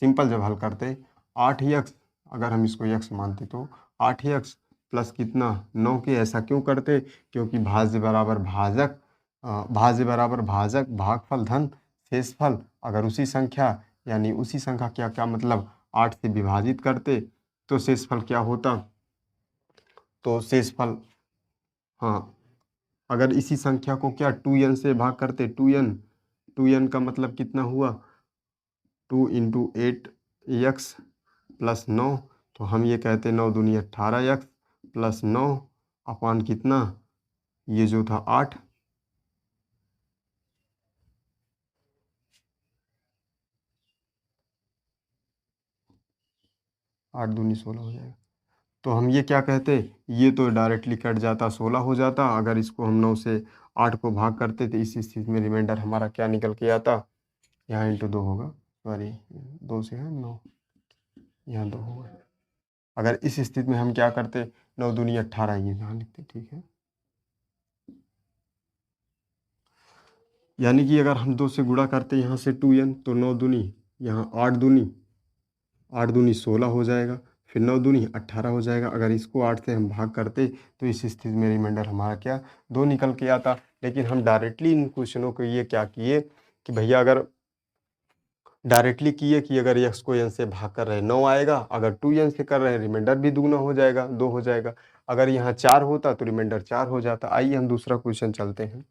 सिंपल जब हल करते 8x, अगर हम इसको x मानते तो 8x प्लस कितना 9 के। ऐसा क्यों करते, क्योंकि भाज्य बराबर भाजक, भाज्य बराबर भाजक भागफल धन शेषफल। अगर उसी संख्या, यानी उसी संख्या क्या क्या मतलब 8 से विभाजित करते तो शेषफल क्या होता, तो शेषफल, हाँ, अगर इसी संख्या को क्या 2n से भाग करते, 2n का मतलब कितना हुआ, 2 इंटू 8x प्लस 9। तो हम ये कहते 9 दूनी 18x प्लस 9 अपान कितना, ये जो था 8। 8 दूनी 16 हो जाएगा। तो हम ये क्या कहते, ये तो डायरेक्टली कट जाता, 16 हो जाता। अगर इसको हम 9 से 8 को भाग करते तो इस स्थिति में रिमाइंडर हमारा क्या निकल के आता, यहाँ इंटू 2 होगा, सॉरी 2 से है 9, यहाँ 2 होगा। अगर इस स्थिति में हम क्या करते, 9 दूनी 18 ये यहाँ लिखते, ठीक है। यानी कि अगर हम 2 से गुणा करते यहाँ से 2n, तो 9 दूनी यहाँ 8 दूनी 16 हो जाएगा, फिर 9 दूनी 18 हो जाएगा। अगर इसको 8 से हम भाग करते तो इस स्थिति में रिमाइंडर हमारा क्या 2 निकल के आता। लेकिन हम डायरेक्टली इन क्वेश्चनों को ये क्या किए कि भैया अगर डायरेक्टली किए कि अगर x को n से भाग कर रहे 9 आएगा, अगर 2n से कर रहे हैं रिमाइंडर भी दुगना हो जाएगा, 2 हो जाएगा। अगर यहाँ 4 होता तो रिमाइंडर 4 हो जाता। आइए हम दूसरा क्वेश्चन चलते हैं।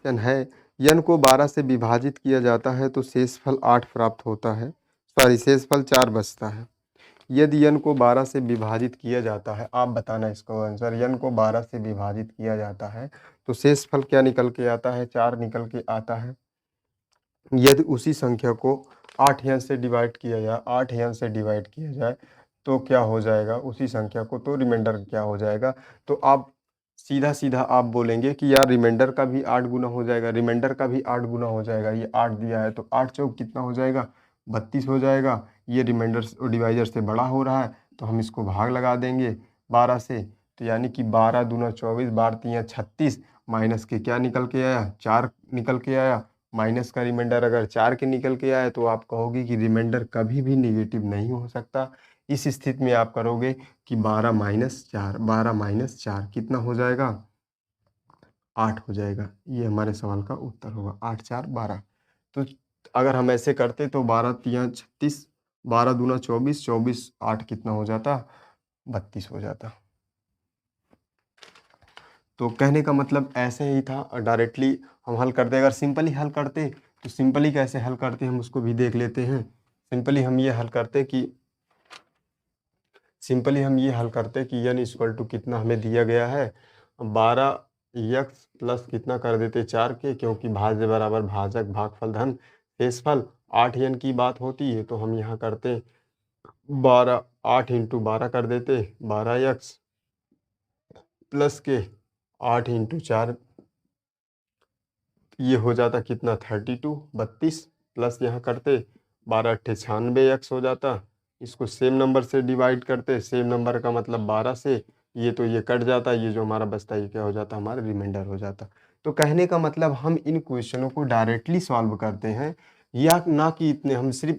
n है, n को 12 से विभाजित किया जाता है तो शेषफल 8 प्राप्त होता है, सॉरी शेषफल 4 बचता है। यदि n को 12 से विभाजित किया जाता है, आप बताना इसको आंसर। n को 12 से विभाजित किया जाता है तो शेषफल क्या निकल के आता है, 4 निकल के आता है। यदि उसी संख्या को 8n से डिवाइड किया जाए, 8n से डिवाइड किया जाए तो क्या हो जाएगा उसी संख्या को, तो रिमाइंडर क्या हो जाएगा। तो आप सीधा सीधा आप बोलेंगे कि यार रिमाइंडर का भी 8 गुना हो जाएगा, रिमाइंडर का भी 8 गुना हो जाएगा। ये 8 दिया है तो 8 चौक कितना हो जाएगा, 32 हो जाएगा। ये रिमाइंडर डिवाइजर से बड़ा हो रहा है तो हम इसको भाग लगा देंगे 12 से, तो यानी कि 12 दूना 24, 12 तियाँ 36, माइनस के क्या निकल के आया, 4 निकल के आया। माइनस का रिमाइंडर अगर 4 के निकल के आए तो आप कहोगे कि रिमाइंडर कभी भी नेगेटिव नहीं हो सकता। इस स्थिति में आप करोगे कि 12 माइनस 4, 12 माइनस 4 कितना हो जाएगा, 8 हो जाएगा। ये हमारे सवाल का उत्तर होगा, 8 4 12। तो अगर हम ऐसे करते तो 12 तियाँ 36, 12 दूना 24, 24 8 कितना हो जाता, 32 हो जाता। तो कहने का मतलब ऐसे ही था, डायरेक्टली हम हल करते। अगर सिंपली हल करते तो सिंपली कैसे हल करते हम उसको भी देख लेते हैं। सिंपली हम ये हल करते कि n इक्वल टू कितना हमें दिया गया है, 12x प्लस कितना कर देते 4 के, क्योंकि भाज्य बराबर भाजक भागफल धन शेषफल। 8n की बात होती है तो हम यहाँ करते 12, 8 इंटू 12 कर देते 12x प्लस के 8 इंटू 4, ये हो जाता कितना 32, 32 प्लस यहाँ करते 12 अट्ठे 96x हो जाता। इसको सेम नंबर से डिवाइड करते, सेम नंबर का मतलब 12 से, ये तो ये कट जाता, ये जो हमारा बचता ये क्या हो जाता, हमारा रिमाइंडर हो जाता। तो कहने का मतलब हम इन क्वेश्चनों को डायरेक्टली सॉल्व करते हैं, या ना कि इतने हम सिर्फ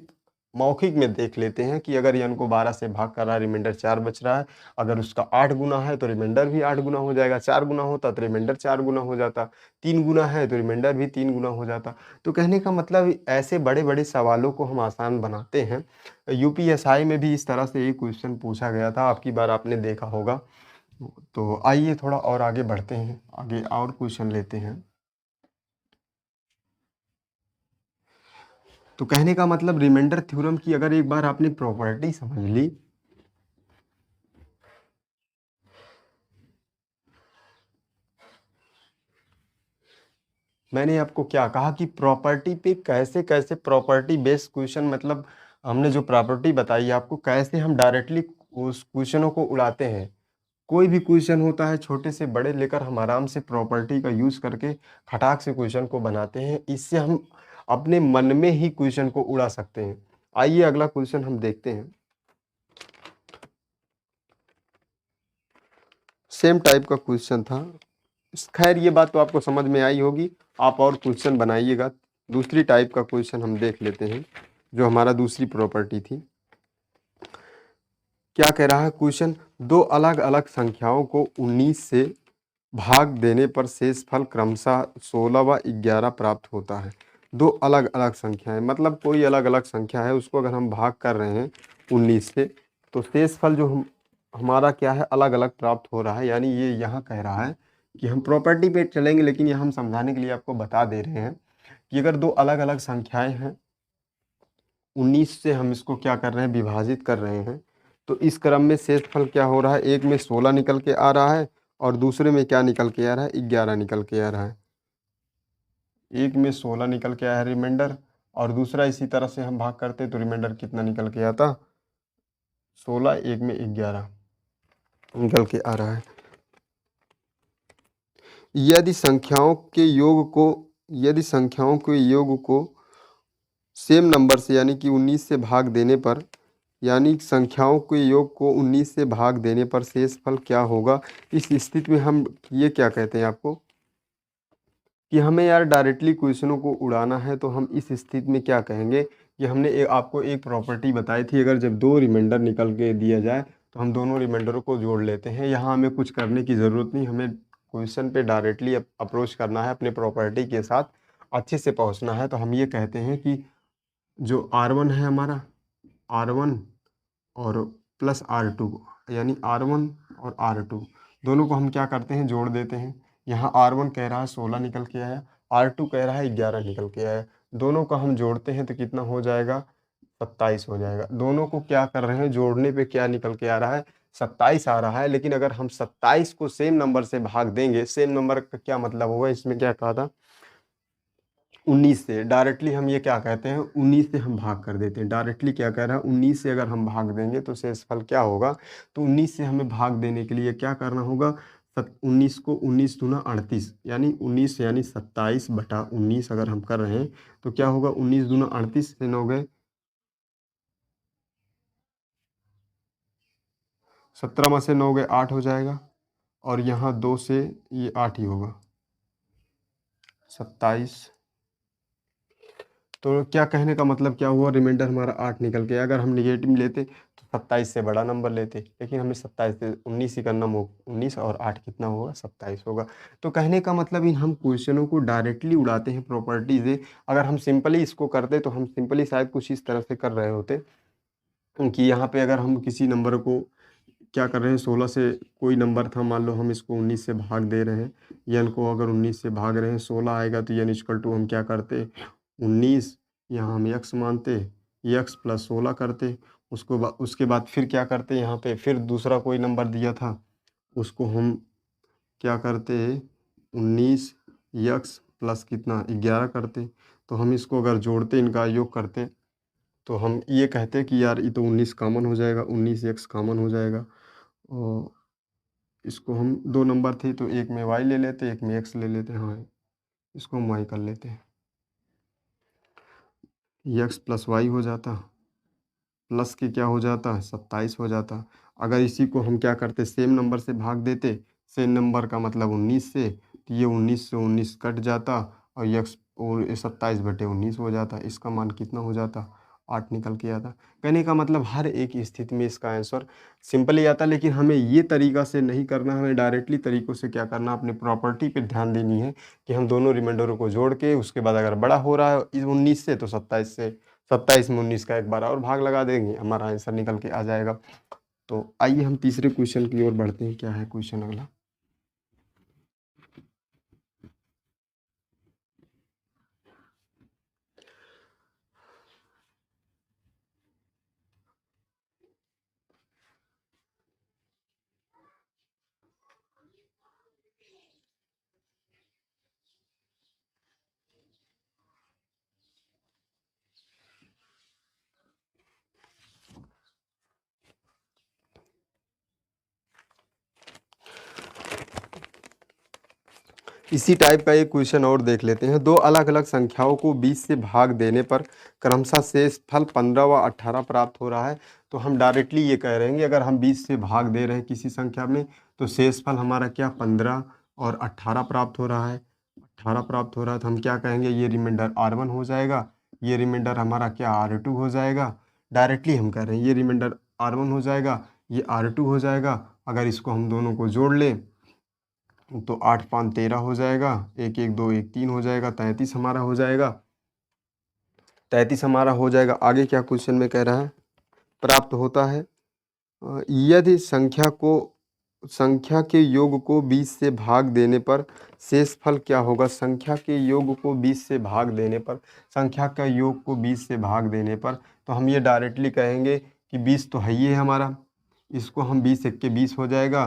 मौखिक में देख लेते हैं कि अगर n को 12 से भाग कर रहा है, रिमाइंडर 4 बच रहा है, अगर उसका 8 गुना है तो रिमाइंडर भी 8 गुना हो जाएगा, 4 गुना होता तो रिमाइंडर 4 गुना हो जाता, 3 गुना है तो रिमाइंडर भी 3 गुना हो जाता। तो कहने का मतलब ऐसे बड़े बड़े सवालों को हम आसान बनाते हैं। यूपीएसआई में भी इस तरह से एक क्वेश्चन पूछा गया था, आपकी बार आपने देखा होगा। तो आइए थोड़ा और आगे बढ़ते हैं, आगे और क्वेश्चन लेते हैं। तो कहने का मतलब रिमाइंडर थ्योरम की अगर एक बार आपने प्रॉपर्टी समझ ली, मैंने आपको क्या कहा कि प्रॉपर्टी पे कैसे कैसे प्रॉपर्टी बेस्ड क्वेश्चन, मतलब हमने जो प्रॉपर्टी बताई आपको, कैसे हम डायरेक्टली उस क्वेश्चनों को उड़ाते हैं। कोई भी क्वेश्चन होता है छोटे से बड़े लेकर हम आराम से प्रॉपर्टी का यूज करके खटाक से क्वेश्चन को बनाते हैं। इससे हम अपने मन में ही क्वेश्चन को उड़ा सकते हैं। आइए अगला क्वेश्चन हम देखते हैं। सेम टाइप का क्वेश्चन था, खैर ये बात तो आपको समझ में आई होगी, आप और क्वेश्चन बनाइएगा। दूसरी टाइप का क्वेश्चन हम देख लेते हैं, जो हमारा दूसरी प्रॉपर्टी थी। क्या कह रहा है क्वेश्चन, दो अलग अलग संख्याओं को 19 से भाग देने पर शेषफल क्रमशः 16 व 11 प्राप्त होता है। दो अलग अलग संख्याएं, मतलब कोई अलग अलग संख्या है, उसको अगर हम भाग कर रहे हैं 19 से, तो शेषफल जो हमारा क्या है, अलग अलग प्राप्त हो रहा है। यानी ये यहाँ कह रहा है कि हम प्रॉपर्टी पे चलेंगे, लेकिन ये हम समझाने के लिए आपको बता दे रहे हैं कि अगर दो अलग अलग संख्याएं हैं, 19 से हम इसको क्या कर रहे हैं, विभाजित कर रहे हैं, तो इस क्रम में शेषफल क्या हो रहा है, एक में 16 निकल के आ रहा है और दूसरे में क्या निकल के आ रहा है, 11 निकल के आ रहा है। एक में 16 निकल के आया है रिमाइंडर, और दूसरा इसी तरह से हम भाग करते तो रिमाइंडर कितना निकल के आता, 16, एक में 11 निकल के आ रहा है। यदि संख्याओं के योग को सेम नंबर से यानी कि 19 से भाग देने पर यानी संख्याओं के योग को 19 से भाग देने पर शेष फल क्या होगा। इस स्थिति में हम ये क्या कहते हैं आपको कि हमें यार डायरेक्टली क्वेश्चनों को उड़ाना है, तो हम इस स्थिति में क्या कहेंगे कि हमने आपको एक प्रॉपर्टी बताई थी, अगर जब दो रिमाइंडर निकल के दिया जाए तो हम दोनों रिमाइंडरों को जोड़ लेते हैं। यहाँ हमें कुछ करने की ज़रूरत नहीं, हमें क्वेश्चन पे डायरेक्टली अप्रोच करना है, अपने प्रॉपर्टी के साथ अच्छे से पहुँचना है। तो हम ये कहते हैं कि जो R1 है हमारा, R1 और प्लस R2, यानी R1 और R2 दोनों को हम क्या करते हैं, जोड़ देते हैं। यहाँ R1 कह रहा है 16 निकल के आया, R2 कह रहा है 11 निकल के आया। दोनों का हम जोड़ते हैं तो कितना हो जाएगा, 27 हो जाएगा। दोनों को क्या कर रहे हैं, जोड़ने पे क्या निकल के आ रहा है, 27 आ रहा है। लेकिन अगर हम 27 को सेम नंबर से भाग देंगे, सेम नंबर का क्या मतलब होगा, इसमें क्या कहा था, 19 से डायरेक्टली हम ये क्या कहते हैं, 19 से हम भाग कर देते हैं। डायरेक्टली क्या कह रहा है, 19 से अगर हम भाग देंगे तो शेषफल क्या होगा। तो 19 से हमें भाग देने के लिए क्या करना होगा, 19 को 19 दूना 38, यानी 19 यानी 27/19 अगर हम कर रहे हैं तो क्या होगा, 19 दूना 38 से 9 गए 17 में से 9 गए 8 हो जाएगा, और यहाँ 2 से ये 8 ही होगा, 27। तो क्या कहने का मतलब क्या हुआ, रिमाइंडर हमारा 8 निकल के। अगर हम निगेटिव लेते तो 27 से बड़ा नंबर लेते, लेकिन हमें 27 से 19 ही करना, 19 और 8 कितना होगा, 27 होगा। तो कहने का मतलब इन हम क्वेश्चनों को डायरेक्टली उड़ाते हैं प्रॉपर्टी से। अगर हम सिंपली इसको करते तो हम सिंपली शायद कुछ इस तरह से कर रहे होते कि यहाँ पे अगर हम किसी नंबर को क्या कर रहे हैं, 16 से कोई नंबर था, मान लो हम इसको 19 से भाग दे रहे हैं, यन को अगर 19 से भाग रहे हैं, 16 आएगा तो यन इक्वल टू हम क्या करते, 19 यहाँ हम x मानते, x प्लस 16 करते। उसके बाद फिर क्या करते, यहाँ पे फिर दूसरा कोई नंबर दिया था, उसको हम क्या करते, 19 x प्लस कितना 11 करते। तो हम इसको अगर जोड़ते, इनका योग करते, तो हम ये कहते कि यार ये तो 19 कॉमन हो जाएगा, 19x कॉमन हो जाएगा। और इसको हम दो नंबर थे तो एक में y ले लेते, एक में x ले लेते, हाँ इसको हम y कर लेते हैं, x प्लस वाई हो जाता, प्लस के क्या हो जाता, 27 हो जाता। अगर इसी को हम क्या करते, सेम नंबर से भाग देते, सेम नंबर का मतलब 19 से, तो ये 19 से 19 कट जाता और x और 27/19 हो जाता। इसका मान कितना हो जाता, 8 निकल के आता। कहने का मतलब हर एक स्थिति में इसका आंसर सिंपल ही आता, लेकिन हमें ये तरीका से नहीं करना, हमें डायरेक्टली तरीकों से क्या करना, अपने प्रॉपर्टी पे ध्यान देनी है कि हम दोनों रिमाइंडरों को जोड़ के उसके बाद अगर बड़ा हो रहा है 19 से तो 27 से, 27 में 19 का एक बार और भाग लगा देंगे, हमारा आंसर निकल के आ जाएगा। तो आइए हम तीसरे क्वेश्चन की ओर बढ़ते हैं। क्या है क्वेश्चन अगला, इसी टाइप का एक क्वेश्चन और देख लेते हैं। दो अलग अलग संख्याओं को 20 से भाग देने पर क्रमशः शेष फल 15 व 18 प्राप्त हो रहा है। तो हम डायरेक्टली ये कह रहे हैं कि अगर हम 20 से भाग दे रहे हैं किसी संख्या में, तो शेष फल हमारा क्या 15 और 18 प्राप्त हो रहा है। 18 प्राप्त हो रहा है तो हम क्या कहेंगे, ये रिमाइंडर R1 हो जाएगा, ये रिमाइंडर हमारा क्या R2 हो जाएगा। डायरेक्टली हम कह रहे हैं ये रिमाइंडर R1 हो जाएगा, ये R2 हो जाएगा। अगर इसको हम दोनों को जोड़ लें तो 8 5 13 हो जाएगा, 1 1 2 1 3 हो जाएगा, 33 हमारा हो जाएगा, 33 हमारा हो जाएगा। आगे क्या क्वेश्चन में कह रहा है, प्राप्त होता है यदि संख्या के योग को 20 से भाग देने पर शेष फल क्या होगा। संख्या के योग को 20 से भाग देने पर, संख्या का योग को 20 से भाग देने पर, तो हम ये डायरेक्टली कहेंगे कि 20 तो है ही है हमारा, इसको हम 20 एक के 20 हो जाएगा।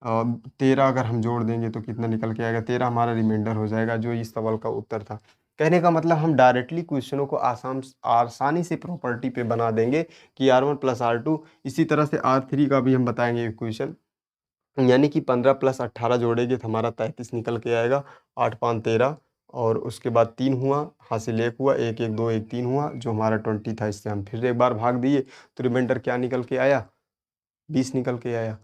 13 अगर हम जोड़ देंगे तो कितना निकल के आएगा, 13 हमारा रिमाइंडर हो जाएगा, जो इस सवाल का उत्तर था। कहने का मतलब हम डायरेक्टली क्वेश्चनों को आसानी से प्रॉपर्टी पे बना देंगे कि R1 प्लस R2। इसी तरह से R3 का भी हम बताएंगे इक्वेशन, यानी कि 15 प्लस 18 जोड़ेंगे तो हमारा 33 निकल के आएगा, 8 5 13 और उसके बाद 3 हुआ, हासिल 1 हुआ, 1, 1, 2, 1, 3 हुआ, जो हमारा 20 था इससे हम फिर एक बार भाग दिए, तो रिमाइंडर क्या निकल के आया? 20 निकल के आया।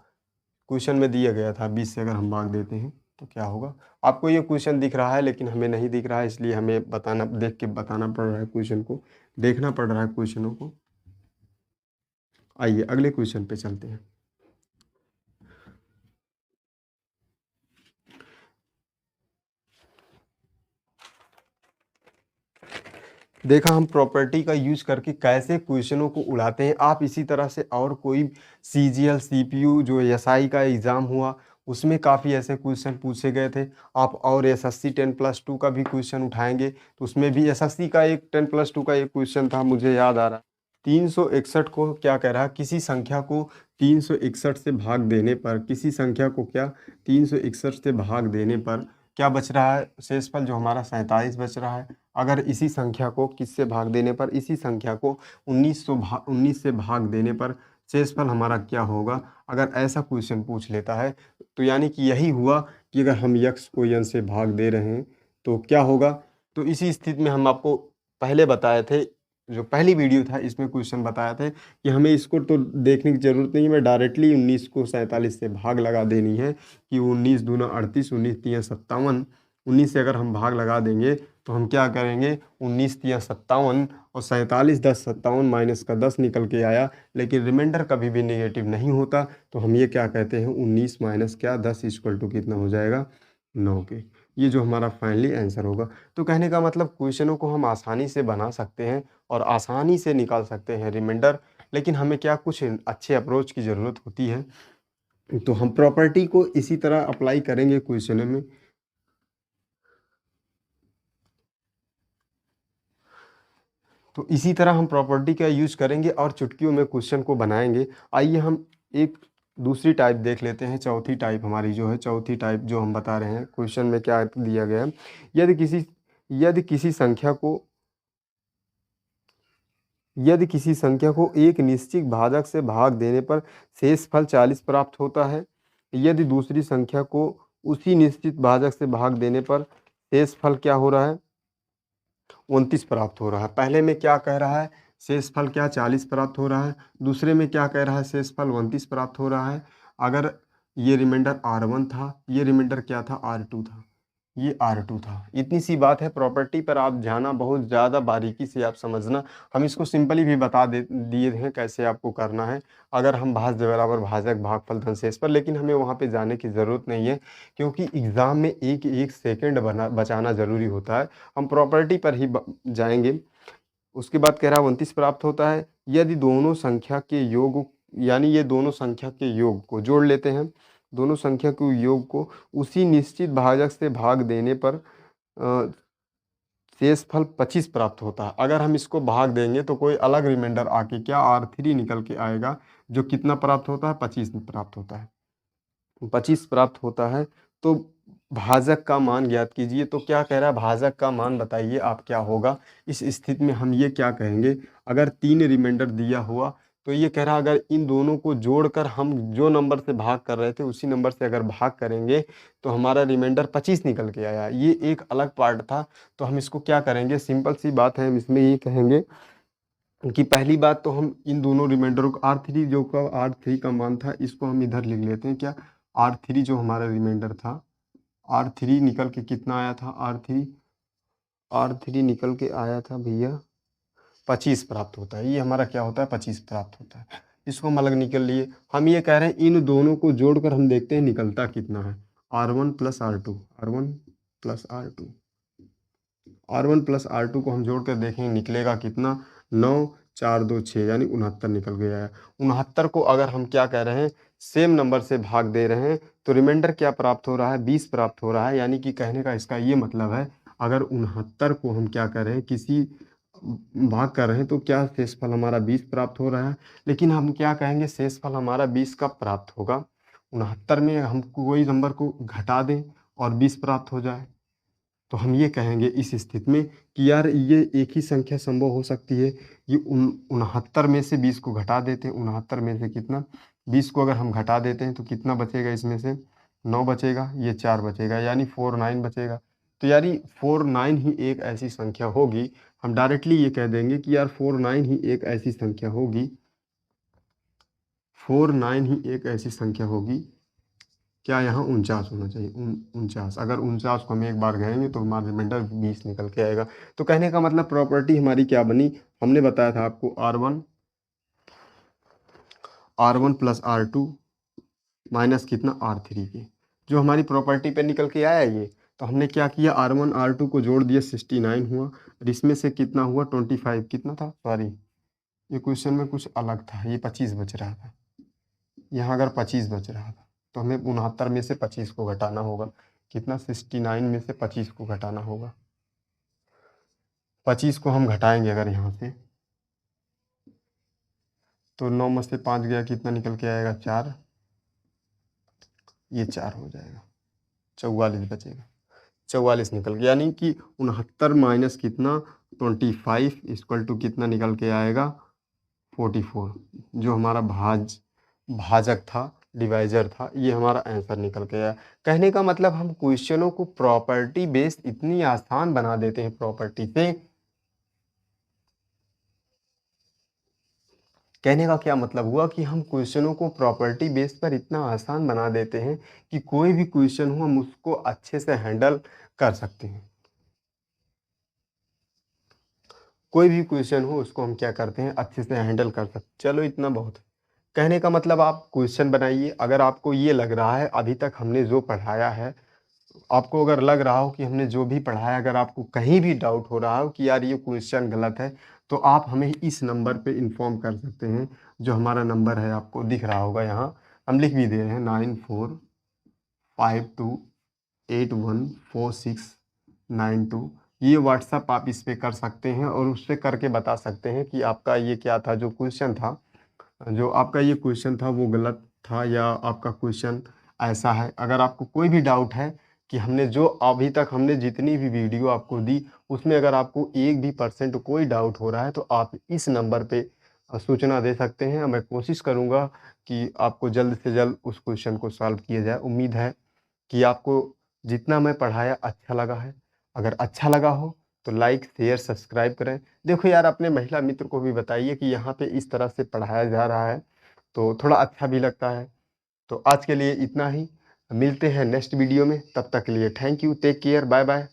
क्वेश्चन में दिया गया था 20 से अगर हम भाग देते हैं तो क्या होगा? आपको ये क्वेश्चन दिख रहा है लेकिन हमें नहीं दिख रहा है, इसलिए हमें बताना, देख के बताना पड़ रहा है क्वेश्चन को, देखना पड़ रहा है क्वेश्चनों को। आइए अगले क्वेश्चन पे चलते हैं। देखा हम प्रॉपर्टी का यूज़ करके कैसे क्वेश्चनों को उड़ाते हैं। आप इसी तरह से और कोई सीजीएल, सीपीयू जो एसआई का एग्ज़ाम हुआ, उसमें काफ़ी ऐसे क्वेश्चन पूछे गए थे। आप और एसएससी 10+2 का भी क्वेश्चन उठाएँगे, तो उसमें भी एसएससी का एक 10+2 का एक क्वेश्चन था, मुझे याद आ रहा है। 361 को क्या कह रहा है? किसी संख्या को 361 से भाग देने पर, किसी संख्या को क्या 361 से भाग देने पर क्या बच रहा है? शेषफल जो हमारा 47 बच रहा है। अगर इसी संख्या को किससे भाग देने पर, इसी संख्या को 19 से भाग देने पर शेषफल हमारा क्या होगा? अगर ऐसा क्वेश्चन पूछ लेता है तो यानी कि यही हुआ कि अगर हम यक्स को यन से भाग दे रहे हैं तो क्या होगा? तो इसी स्थिति में हम आपको पहले बताए थे, जो पहली वीडियो था इसमें क्वेश्चन बताया था कि हमें इसको तो देखने की ज़रूरत नहीं है, मैं डायरेक्टली 19 को 47 से भाग लगा देनी है कि 19 दूना 38, 19 तिया 57, 19 से अगर हम भाग लगा देंगे तो हम क्या करेंगे? 19 तिया 57 और 47 10 57 माइनस का 10 निकल के आया, लेकिन रिमाइंडर कभी भी नेगेटिव नहीं होता, तो हम ये क्या कहते हैं? 19 माइनस क्या 10 इक्वल टू कितना हो जाएगा? 9 के। ये जो हमारा फाइनली आंसर होगा। तो कहने का मतलब क्वेश्चनों को हम आसानी से बना सकते हैं और आसानी से निकाल सकते हैं रिमाइंडर, लेकिन हमें क्या कुछ अच्छे अप्रोच की ज़रूरत होती है। तो हम प्रॉपर्टी को इसी तरह अप्लाई करेंगे क्वेश्चनों में। तो इसी तरह हम प्रॉपर्टी का यूज़ करेंगे और चुटकियों में क्वेश्चन को बनाएंगे। आइए हम एक दूसरी टाइप देख लेते हैं, चौथी टाइप हमारी जो है, चौथी टाइप जो हम बता रहे हैं क्वेश्चन में क्या दिया गया है। यदि किसी यदि किसी संख्या को यदि किसी संख्या को एक निश्चित भाजक से भाग देने पर शेषफल 40 प्राप्त होता है, यदि दूसरी संख्या को उसी निश्चित भाजक से भाग देने पर शेषफल क्या हो रहा है? 29 प्राप्त हो रहा है। पहले में क्या कह रहा है? शेषफल क्या 40 प्राप्त हो रहा है। दूसरे में क्या कह रहा है? शेषफल 29 प्राप्त हो रहा है। अगर ये रिमाइंडर R1 था, ये रिमाइंडर क्या था? R2 था, ये R2 था। इतनी सी बात है। प्रॉपर्टी पर आप जाना, बहुत ज़्यादा बारीकी से आप समझना। हम इसको सिंपली भी बता दे दिए हैं कैसे आपको करना है। अगर हम भाज्य बराबर भाजक भागफल धन शेष पर, लेकिन हमें वहाँ पे जाने की ज़रूरत नहीं है, क्योंकि एग्ज़ाम में एक एक सेकंड बचाना ज़रूरी होता है। हम प्रॉपर्टी पर ही जाएंगे। उसके बाद कह रहा है 29 प्राप्त होता है यदि दोनों संख्या के योग, यानी ये दोनों संख्या के योग को जोड़ लेते हैं, दोनों संख्या के योग को उसी निश्चित भाजक से भाग देने पर शेषफल 25 प्राप्त होता है। अगर हम इसको भाग देंगे तो कोई अलग रिमाइंडर आके क्या R3 निकल के आएगा, जो कितना प्राप्त होता है? 25 प्राप्त होता है। 25 प्राप्त होता है। तो भाजक का मान ज्ञात कीजिए। तो क्या कह रहा है? भाजक का मान बताइए आप क्या होगा। इस स्थिति में हम ये क्या कहेंगे? अगर 3 रिमाइंडर दिया हुआ तो ये कह रहा है अगर इन दोनों को जोड़कर हम जो नंबर से भाग कर रहे थे उसी नंबर से अगर भाग करेंगे तो हमारा रिमाइंडर 25 निकल के आया। ये एक अलग पार्ट था। तो हम इसको क्या करेंगे? सिंपल सी बात है, हम इसमें ये कहेंगे कि पहली बात तो हम इन दोनों रिमाइंडरों को R3 जो का R3 का मान था, इसको हम इधर लिख लेते हैं। क्या R3 जो हमारा रिमाइंडर था, R3 निकल के कितना आया था? R3 निकल के आया था भैया 25 प्राप्त होता है। ये हमारा क्या होता है? 25 प्राप्त होता है। इसको हम अलग निकल लिए। हम ये कह रहे हैं इन दोनों को जोड़कर हम देखते हैं निकलता कितना है। R1 plus R2, R1 plus R2, R1 plus R2 को हम जोड़कर देखेंगे निकलेगा कितना? 9 4 2 6 यानी 69 निकल गया है। 69 को अगर हम क्या कह रहे हैं? सेम नंबर से भाग दे रहे हैं तो रिमाइंडर क्या प्राप्त हो रहा है? 20 प्राप्त हो रहा है। यानी कि कहने का इसका ये मतलब है अगर 69 को हम क्या कर रहे हैं? किसी भाग कर रहे हैं तो क्या शेषफल हमारा 20 प्राप्त हो रहा है। लेकिन हम क्या कहेंगे? शेषफल हमारा 20 कब प्राप्त होगा? 69 में हम कोई नंबर को घटा दें और 20 प्राप्त हो जाए। तो हम ये कहेंगे इस स्थिति में कि यार ये एक ही संख्या संभव हो सकती है। ये 69 में से 20 को घटा देते हैं। 69 में से कितना? 20 को अगर हम घटा देते हैं तो कितना बचेगा? इसमें से 9 बचेगा, ये 4 बचेगा, यानी 4 9 बचेगा। तो यार ये 49 ही एक ऐसी संख्या होगी, हम डायरेक्टली ये कह देंगे कि यार 49 ही एक ऐसी संख्या होगी, 49 ही एक ऐसी संख्या होगी, क्या यहाँ 49 होना चाहिए, 49। अगर 49 को हम एक बार कहेंगे तो हमारा रिमाइंडर 20 निकल के आएगा। तो कहने का मतलब प्रॉपर्टी हमारी क्या बनी, हमने बताया था आपको R1 प्लस R2 माइनस कितना R3 के, जो हमारी प्रॉपर्टी पे निकल के आया ये। तो हमने क्या किया, R1 R2 को जोड़ दिया 69 हुआ, और इसमें से कितना हुआ 25, कितना था, सॉरी ये क्वेश्चन में कुछ अलग था, ये 25 बच रहा था, यहाँ अगर 25 बच रहा था तो हमें 69 में से 25 को घटाना होगा, कितना 69 में से 25 को घटाना होगा, 25 को हम घटाएंगे अगर यहाँ से तो 9 में से 5 गया, कितना निकल के आएगा 4, ये 4 हो जाएगा, 44 बचेगा, 44 निकल गया, यानी कि 69 माइनस कितना 25 इक्वल टू कितना निकल के आएगा 44, जो हमारा भाजक था, डिवाइजर था, ये हमारा आंसर निकल के आया। कहने का मतलब हम क्वेश्चनों को प्रॉपर्टी बेस्ड इतनी आसान बना देते हैं प्रॉपर्टी से। कहने का क्या मतलब हुआ कि हम क्वेश्चनों को प्रॉपर्टी बेस पर इतना आसान बना देते हैं कि कोई भी क्वेश्चन हो हम उसको अच्छे से हैंडल कर सकते हैं, कोई भी क्वेश्चन हो उसको हम क्या करते हैं अच्छे से हैंडल कर सकते। चलो इतना बहुत है। कहने का मतलब आप क्वेश्चन बनाइए, अगर आपको ये लग रहा है अभी तक हमने जो पढ़ाया है, आपको अगर लग रहा हो कि हमने जो भी पढ़ाया, अगर आपको कहीं भी डाउट हो रहा हो कि यार ये क्वेश्चन गलत है, तो आप हमें इस नंबर पे इन्फॉर्म कर सकते हैं, जो हमारा नंबर है आपको दिख रहा होगा, यहाँ हम लिख भी दे रहे हैं 9452814692। ये व्हाट्सअप आप इस पे कर सकते हैं और उस पे करके बता सकते हैं कि आपका ये क्या था, जो क्वेश्चन था, जो आपका ये क्वेश्चन था वो गलत था या आपका क्वेश्चन ऐसा है। अगर आपको कोई भी डाउट है कि हमने जो अभी तक हमने जितनी भी वीडियो आपको दी उसमें अगर आपको 1% कोई डाउट हो रहा है तो आप इस नंबर पे सूचना दे सकते हैं। मैं कोशिश करूँगा कि आपको जल्द से जल्द उस क्वेश्चन को सॉल्व किया जाए। उम्मीद है कि आपको जितना मैं पढ़ाया अच्छा लगा है। अगर अच्छा लगा हो तो लाइक, शेयर, सब्सक्राइब करें। देखो यार अपने महिला मित्र को भी बताइए कि यहाँ पे इस तरह से पढ़ाया जा रहा है, तो थोड़ा अच्छा भी लगता है। तो आज के लिए इतना ही, मिलते हैं नेक्स्ट वीडियो में, तब तक के लिए thank you, take care, bye bye.